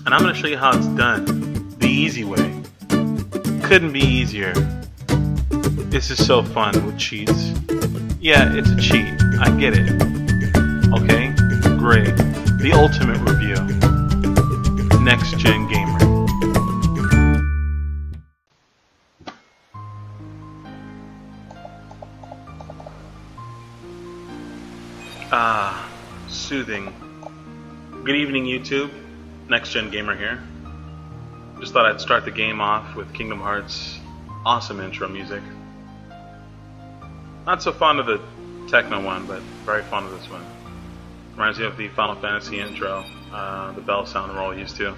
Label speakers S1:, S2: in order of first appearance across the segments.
S1: and I'm going to show you how it's done the easy way. Couldn't be easier. This is so fun with cheats. Yeah, it's a cheat. I get it. Okay, great. The ultimate review. NexGenGamer. Soothing. Good evening, YouTube. NexGenGamer here. Just thought I'd start the game off with Kingdom Hearts. Awesome intro music. Not so fond of the techno one, but very fond of this one. Reminds me of the Final Fantasy intro, the bell sound we're all used to.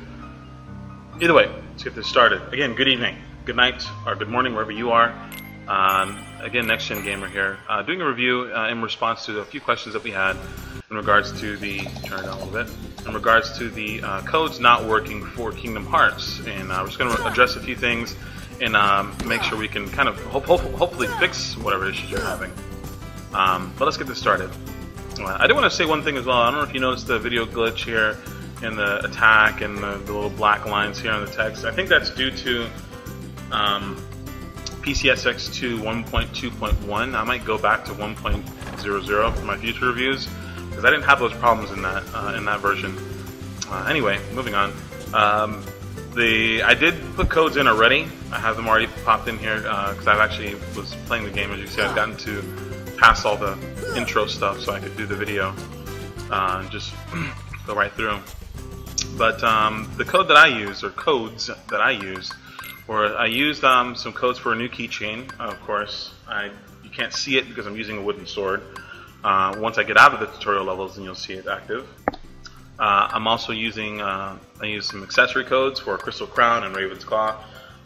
S1: Either way, let's get this started. Again, good evening, good night, or good morning, wherever you are. Again, NexGenGamer here, doing a review in response to a few questions that we had in regards to the, turn it down a little bit, in regards to the codes not working for Kingdom Hearts. And we're just going to address a few things and make sure we can kind of hopefully fix whatever issues you're having. But let's get this started. I do want to say one thing as well. I don't know if you noticed the video glitch here in the attack and the little black lines here on the text. I think that's due to PCSX2 1.2.1. I might go back to 1.00 for my future reviews because I didn't have those problems in that version. Anyway, moving on. I did put codes in already. I have them already popped in here because I actually was playing the game. As you can see, I've gotten to pass all the intro stuff so I could do the video and just go right through. But the code that I used, or codes that I used, were I used some codes for a new keychain. Of course, you can't see it because I'm using a wooden sword. Once I get out of the tutorial levels, then you'll see it active. I'm also using, I used some accessory codes for Crystal Crown and Raven's Claw.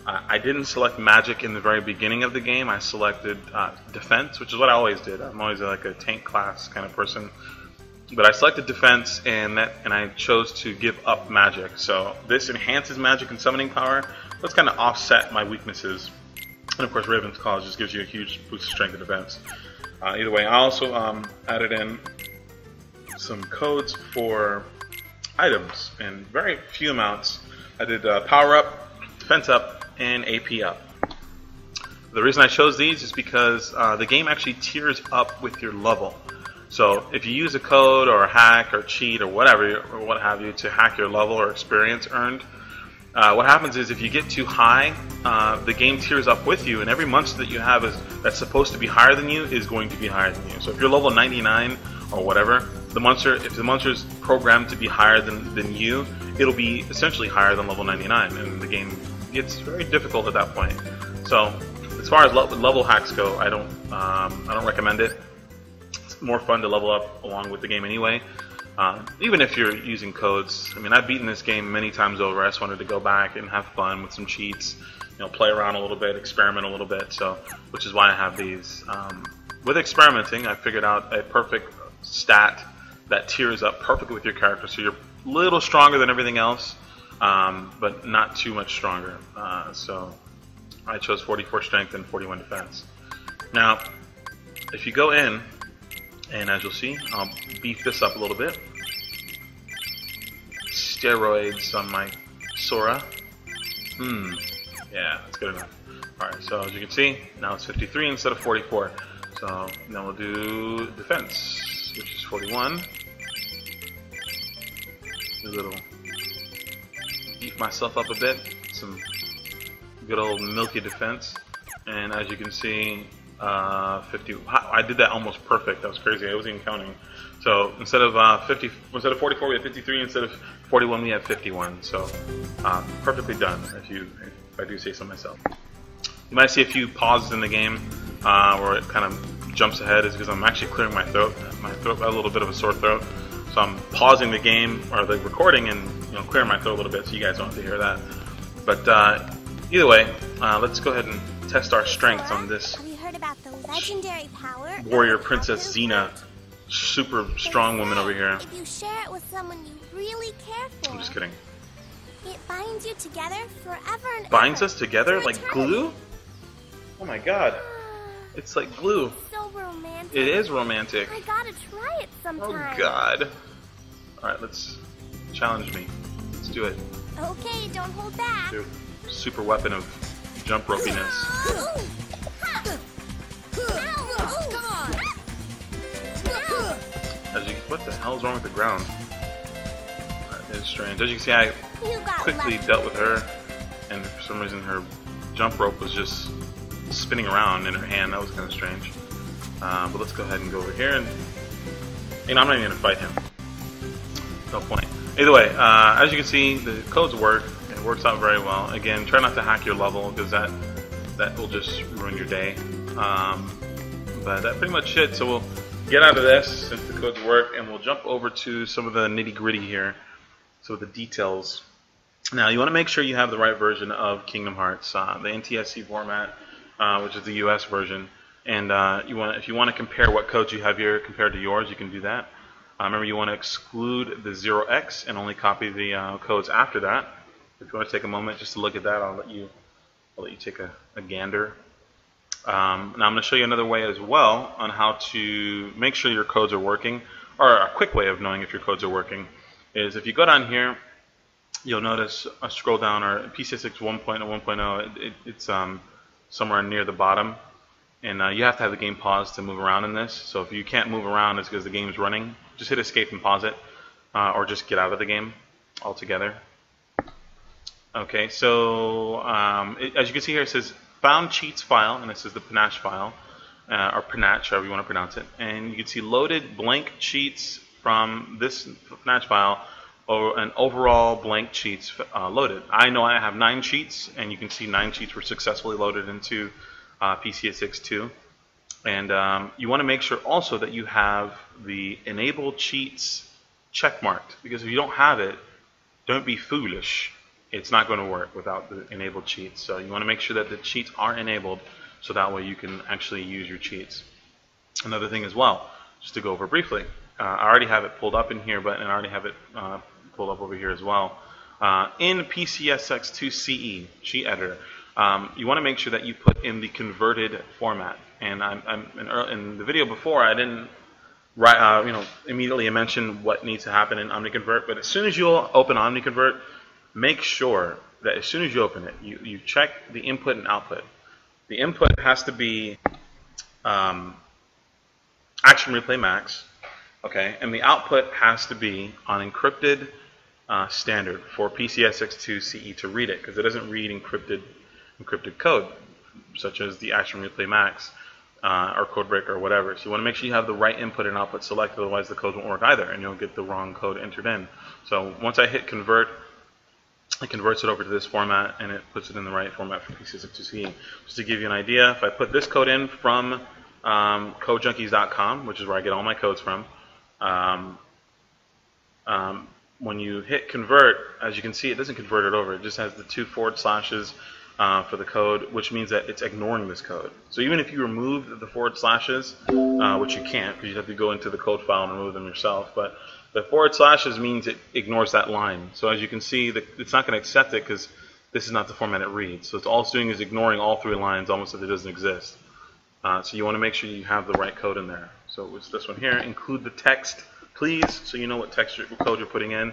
S1: I didn't select magic in the very beginning of the game. I selected defense, which is what I always did. I'm always like a tank class kind of person. But I selected defense, and I chose to give up magic. So this enhances magic and summoning power. Let's kind of offset my weaknesses. And of course, Raven's Claw just gives you a huge boost of strength and defense. Either way, I also added in some codes for items in very few amounts. I did power up, defense up, and AP up. The reason I chose these is because the game actually tiers up with your level. So if you use a code or a hack or cheat or whatever or what have you to hack your level or experience earned, what happens is if you get too high, the game tiers up with you, and every monster that you have that's supposed to be higher than you is going to be higher than you. So if you're level 99 or whatever, if the monster is programmed to be higher than you, it'll be essentially higher than level 99, and the game gets very difficult at that point. So as far as level hacks go, I don't recommend it. It's more fun to level up along with the game anyway. Even if you're using codes. I mean, I've beaten this game many times over. I just wanted to go back and have fun with some cheats, play around a little bit, experiment a little bit. So, which is why I have these. With experimenting, I figured out a perfect stat that tiers up perfectly with your character. So you're a little stronger than everything else, but not too much stronger. So I chose 44 strength and 41 defense. Now, if you go in, and as you'll see, I'll beef this up a little bit. Steroids on my Sora. Yeah, that's good enough. Alright, so as you can see, now it's 53 instead of 44. So now we'll do defense, which is 41. A little beef myself up a bit. Some good old milky defense. And as you can see, 50. I did that almost perfect. That was crazy. I wasn't even counting. So instead of 44, we have 53. Instead of 41, we have 51. So perfectly done. If I do say so myself. You might see a few pauses in the game where it kind of jumps ahead, is because I'm actually clearing my throat. My throat got a little bit of a sore throat, so I'm pausing the game or the recording and clearing my throat a little bit, so you guys don't have to hear that. But either way, let's go ahead and test our strength on this.
S2: About the legendary power
S1: warrior princess Xena, super strong woman over here.
S2: If you share it with someone you really care for.
S1: I'm just kidding.
S2: It binds you together forever and
S1: binds
S2: ever.
S1: Us together
S2: For
S1: like
S2: eternity.
S1: glue? Oh my god. It's like glue.
S2: So romantic.
S1: It is romantic.
S2: I gotta try it sometime.
S1: Oh god. Alright, let's challenge me. Let's do it.
S2: Okay, don't hold back.
S1: Their super weapon of jump ropiness. What the hell is wrong with the ground? That is strange. As you can see, I quickly dealt with her, and for some reason her jump rope was just spinning around in her hand. That was kind of strange. But let's go ahead and go over here, and I'm not even going to fight him. No point. Either way, as you can see, the codes work. It works out very well. Again, try not to hack your level, because that will just ruin your day. But that's pretty much it. So we'll get out of this since the codes work, and we'll jump over to some of the nitty-gritty here, so the details. Now, you want to make sure you have the right version of Kingdom Hearts, the NTSC format, which is the US version. And if you want to compare what codes you have here compared to yours, you can do that. Remember, you want to exclude the 0x and only copy the codes after that. If you want to take a moment just to look at that, I'll let you take a gander. Now I'm going to show you another way as well on how to make sure your codes are working, or a quick way of knowing if your codes are working is if you go down here, you'll notice a scroll down, or PCSX 1.0, it's somewhere near the bottom, and you have to have the game paused to move around in this. So if you can't move around, it's because the game's running. Just hit escape and pause it, or just get out of the game altogether. Okay, so as you can see here, it says found cheats file, and this is the panache file, or panache, however you want to pronounce it. And you can see loaded blank cheats from this panache file, or an overall blank cheats loaded. I know I have 9 cheats, and you can see 9 cheats were successfully loaded into PCSX2. And you want to make sure also that you have the enable cheats checkmarked, because if you don't have it, don't be foolish. It's not going to work without the enabled cheats. So you want to make sure that the cheats are enabled, so that way you can actually use your cheats. Another thing as well, just to go over briefly, I already have it pulled up in here, and I already have it pulled up over here as well. In PCSX2 CE, cheat editor, you want to make sure that you put in the converted format. And in the video before, I didn't immediately mention what needs to happen in OmniConvert, but as soon as you open OmniConvert, make sure that as soon as you open it, you check the input and output. The input has to be Action Replay Max, okay, and the output has to be on encrypted standard for PCSX2 CE to read it, because it doesn't read encrypted code, such as the Action Replay Max or Codebreaker or whatever. So you want to make sure you have the right input and output selected, otherwise the code won't work either, and you'll get the wrong code entered in. So once I hit convert, it converts it over to this format, and it puts it in the right format for PCSX2 CE. Just to give you an idea, if I put this code in from codejunkies.com, which is where I get all my codes from, when you hit convert, as you can see, it doesn't convert it over. It just has the 2 // for the code, which means that it's ignoring this code. So even if you remove the // which you can't, because you'd have to go into the code file and remove them yourself, but the / means it ignores that line. So as you can see, it's not going to accept it, because this is not the format it reads. So all it's doing is ignoring all 3 lines, almost as if it doesn't exist. So you want to make sure you have the right code in there. So it's this one here. Include the text, please, so you know what code you're putting in.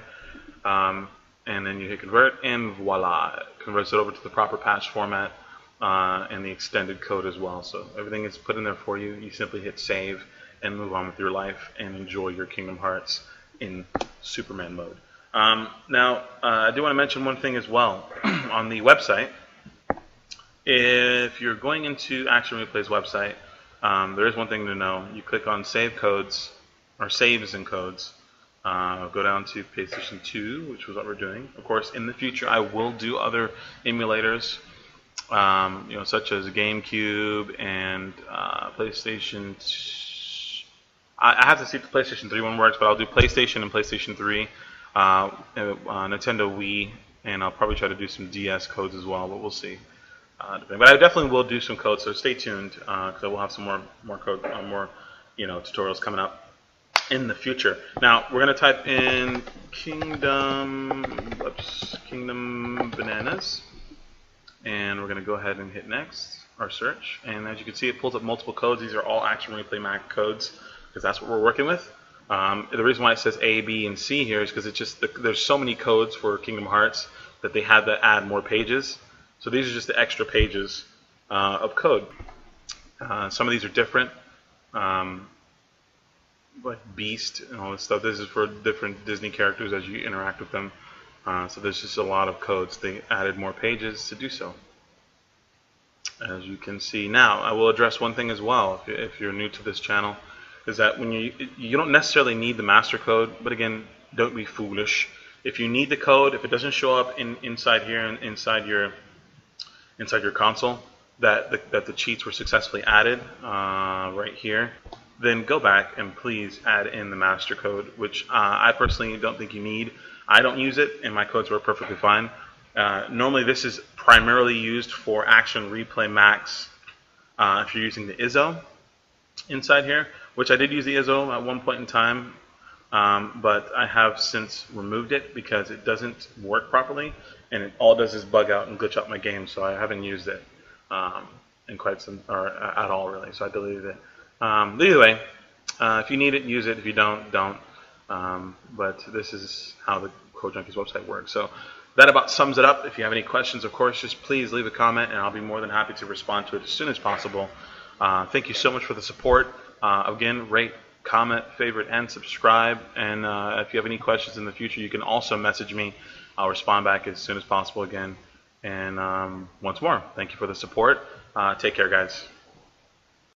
S1: And then you hit convert, and voila, it converts it over to the proper patch format and the extended code as well. So everything is put in there for you. You simply hit save and move on with your life and enjoy your Kingdom Hearts in Superman mode. Now, I do want to mention one thing as well. On the website, if you're going into Action Replay's website, there is one thing to know. You click on Save Codes, or Saves and Codes. Go down to PlayStation 2, which was what we're doing. Of course, in the future, I will do other emulators, such as GameCube and PlayStation. I have to see if the PlayStation 3 one works, but I'll do PlayStation and PlayStation 3, Nintendo Wii, and I'll probably try to do some DS codes as well, but we'll see. But I definitely will do some codes, so stay tuned, because I will have some more code, tutorials coming up in the future. Now we're going to type in Kingdom Bananas, and we're going to go ahead and hit next, or search, and as you can see, it pulls up multiple codes. These are all Action Replay Mac codes, because that's what we're working with. The reason why it says A, B, and C here is because it's just there's so many codes for Kingdom Hearts that they had to add more pages. So these are just the extra pages of code. Some of these are different, like Beast and all this stuff. This is for different Disney characters as you interact with them. So there's just a lot of codes. They added more pages to do so. As you can see now, I will address one thing as well if you're new to this channel, is that when you don't necessarily need the master code, but again, don't be foolish. If you need the code, if it doesn't show up inside here and inside your console that the cheats were successfully added right here, then go back and please add in the master code, which I personally don't think you need. I don't use it, and my codes work perfectly fine. Normally this is primarily used for Action Replay Max if you're using the ISO inside here, which I did use the ISO at one point in time, but I have since removed it because it doesn't work properly, and it all does is bug out and glitch out my game, so I haven't used it in quite some, or at all really, so I deleted it. But either way, if you need it, use it. If you don't. But this is how the Code Junkies website works. So that about sums it up. If you have any questions, of course, just please leave a comment, and I'll be more than happy to respond to it as soon as possible. Thank you so much for the support. Again, rate, comment, favorite, and subscribe. And if you have any questions in the future, you can also message me. I'll respond back as soon as possible again. And once more, thank you for the support. Take care, guys.